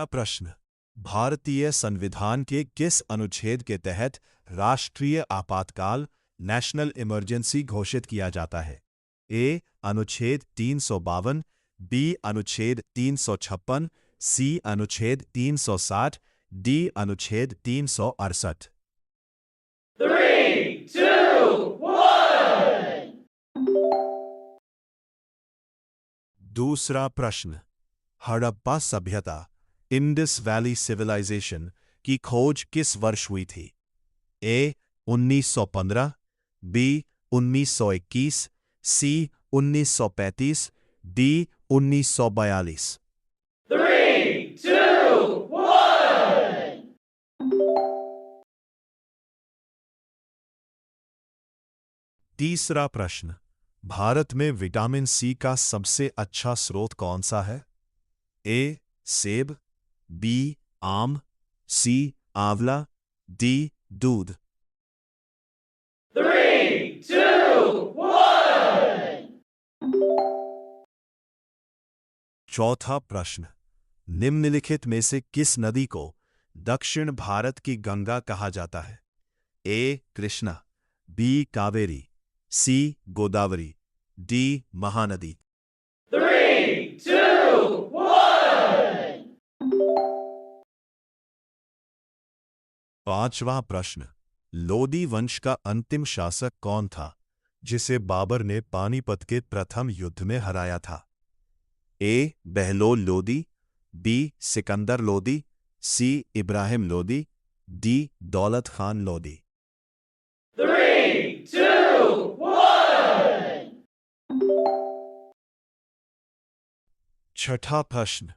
अगला प्रश्न, भारतीय संविधान के किस अनुच्छेद के तहत राष्ट्रीय आपातकाल नेशनल इमरजेंसी घोषित किया जाता है? ए अनुच्छेद 352, बी अनुच्छेद 356, सी अनुच्छेद 360, डी अनुच्छेद 368। 3, 2, 1. दूसरा प्रश्न, हड़प्पा सभ्यता इंडस वैली सिविलाइजेशन की खोज किस वर्ष हुई थी? ए 1915, बी 1921, सी 1935, डी 1942। 3, 2, 1. तीसरा प्रश्न, भारत में विटामिन सी का सबसे अच्छा स्रोत कौन सा है? ए सेब, बी आम, सी आंवला, डी दूध। 3, 2, 1. चौथा प्रश्न, निम्नलिखित में से किस नदी को दक्षिण भारत की गंगा कहा जाता है? ए कृष्णा, बी कावेरी, सी गोदावरी, डी महानदी। 3, 2, 1. पांचवा प्रश्न, लोदी वंश का अंतिम शासक कौन था जिसे बाबर ने पानीपत के प्रथम युद्ध में हराया था? ए बहलोल लोदी, बी सिकंदर लोदी, सी इब्राहिम लोदी, डी दौलत खान लोदी। 3, 2, 1. छठा प्रश्न,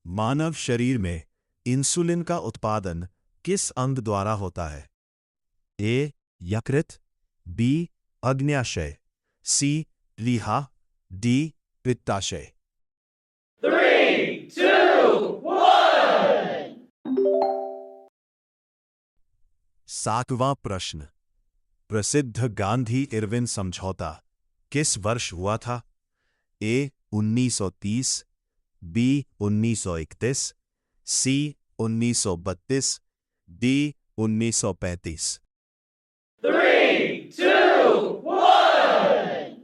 मानव शरीर में इंसुलिन का उत्पादन किस अंग द्वारा होता है? ए यकृत, बी अग्न्याशय, सी प्लीहा, डी पित्ताशय। 3, 2, 1. सातवां प्रश्न, प्रसिद्ध गांधी इरविन समझौता किस वर्ष हुआ था? ए 1930, बी 1931, सी 1932, डी 1935। 3, 2, 1.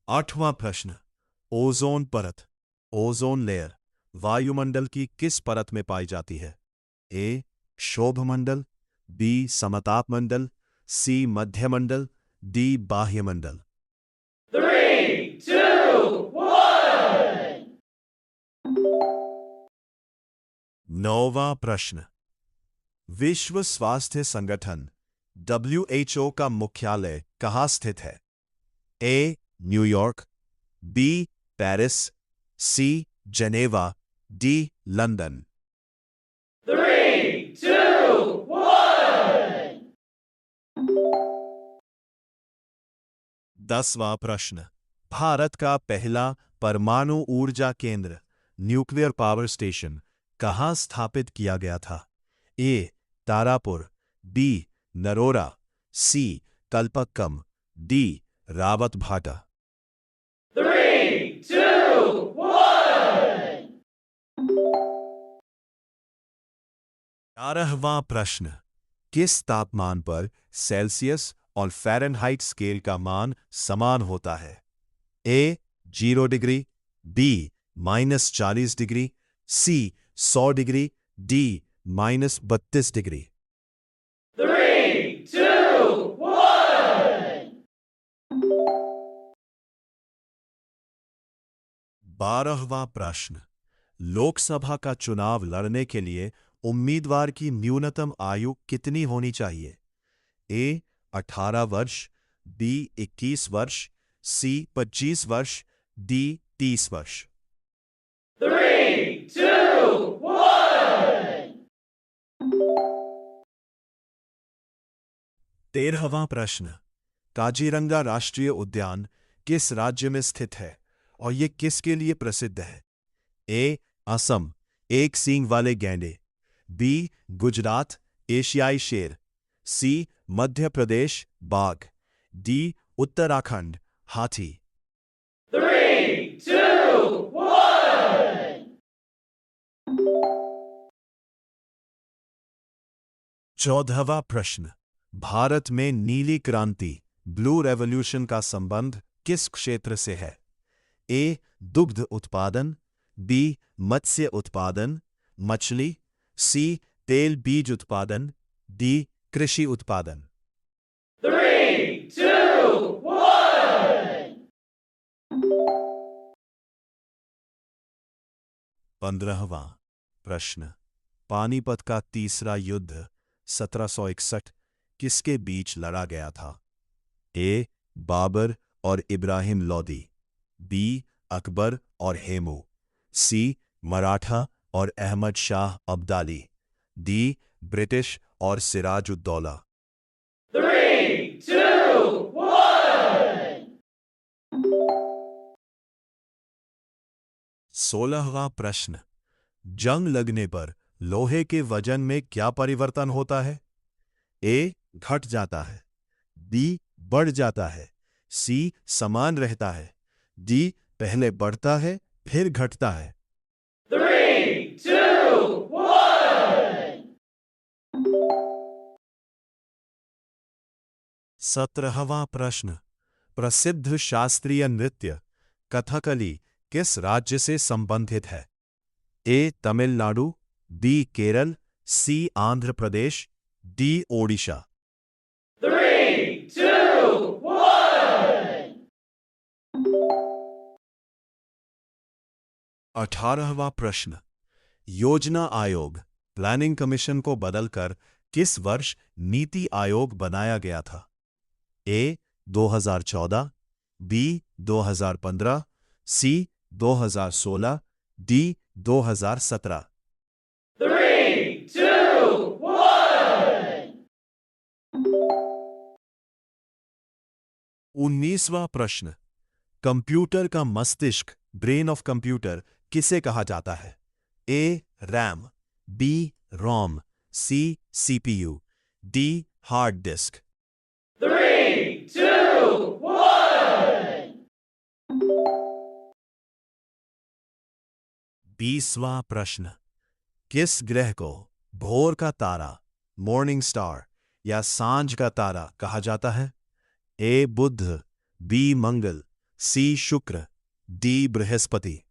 आठवां प्रश्न, ओजोन परत ओजोन लेयर वायुमंडल की किस परत में पाई जाती है? ए शोभमंडल, बी समताप मंडल, सी मध्यमंडल, डी बाह्यमंडल। 3, 2, 1. नौवां प्रश्न, विश्व स्वास्थ्य संगठन WHO का मुख्यालय कहाँ स्थित है? A New York, B Paris, C Geneva, D London. 3, 2, 1. 10वां प्रश्न, भारत का पहला परमाणु ऊर्जा केंद्र न्यूक्लियर पावर स्टेशन कहाँ स्थापित किया गया था? ए तारापुर, बी नरोरा, सी कल्पक्कम, डी रावतभाटा। 3, 2, 1. 11वां प्रश्न, किस तापमान पर सेल्सियस और फ़ारेनहाइट स्केल का मान समान होता है? ए 0 डिग्री, बी -40 डिग्री, सी 100 डिग्री, डी -32 डिग्री। 3, 2, 1. 12वां प्रश्न, लोकसभा का चुनाव लड़ने के लिए उम्मीदवार की न्यूनतम आयु कितनी होनी चाहिए? ए 18 वर्ष, बी 21 वर्ष, सी 25 वर्ष, डी 30 वर्ष। 3, 2, 1. 13वां प्रश्न, काजीरंगा राष्ट्रीय उद्यान किस राज्य में स्थित है और यह किसके लिए प्रसिद्ध है? ए असम, एक सींग वाले गैंडे, बी गुजरात, एशियाई शेर, सी मध्य प्रदेश, बाघ, डी उत्तराखंड, हाथी। 3, 2, 1. 14वां प्रश्न। भारत में नीली क्रांति ब्लू रेवोल्यूशन का संबंध किस क्षेत्र से है? ए. दुग्ध उत्पादन, बी. मत्स्य उत्पादन मछली, सी. तेल बीज उत्पादन, डी. कृषि उत्पादन। 3, 2, 1. 15वां प्रश्न। पानीपत का तीसरा युद्ध 1761 किसके बीच लड़ा गया था? ए. बाबर और इब्राहिम लोदी, बी. अकबर और हेमू, सी. मराठा और अहमद शाह अब्दाली, डी. ब्रिटिश और सिराजुद्दौला। 3, 2, 1. 16वां प्रश्न। जंग लगने पर लोहे के वजन में क्या परिवर्तन होता है? ए. घट जाता है, बी. बढ़ जाता है, सी. समान रहता है, डी. पहले बढ़ता है फिर घटता है। 3, 2, 1. 17वां प्रश्न। प्रसिद्ध शास्त्रीय नृत्य कथकली किस राज्य से संबंधित है? ए. तमिलनाडु, बी. केरल, सी. आंध्र प्रदेश, डी. ओडिशा। 3, 2, 1. 18वां प्रश्न। योजना आयोग प्लानिंग कमीशन को बदलकर किस वर्ष नीति आयोग बनाया गया था? ए. 2014, बी. 2015, सी. 2016, डी. 2017। 3, 2, 1. 19वां प्रश्न। कंप्यूटर का मस्तिष्क ब्रेन ऑफ कंप्यूटर किसे कहा जाता है? A. RAM, B. ROM, C. CPU, D. Hard disk. 3, 2, 1. 20वां प्रश्न। किस ग्रह को भोर का तारा मॉर्निंग स्टार या सांझ का तारा कहा जाता है? ए. बुध, बी. मंगल, सी. शुक्र, डी. बृहस्पति।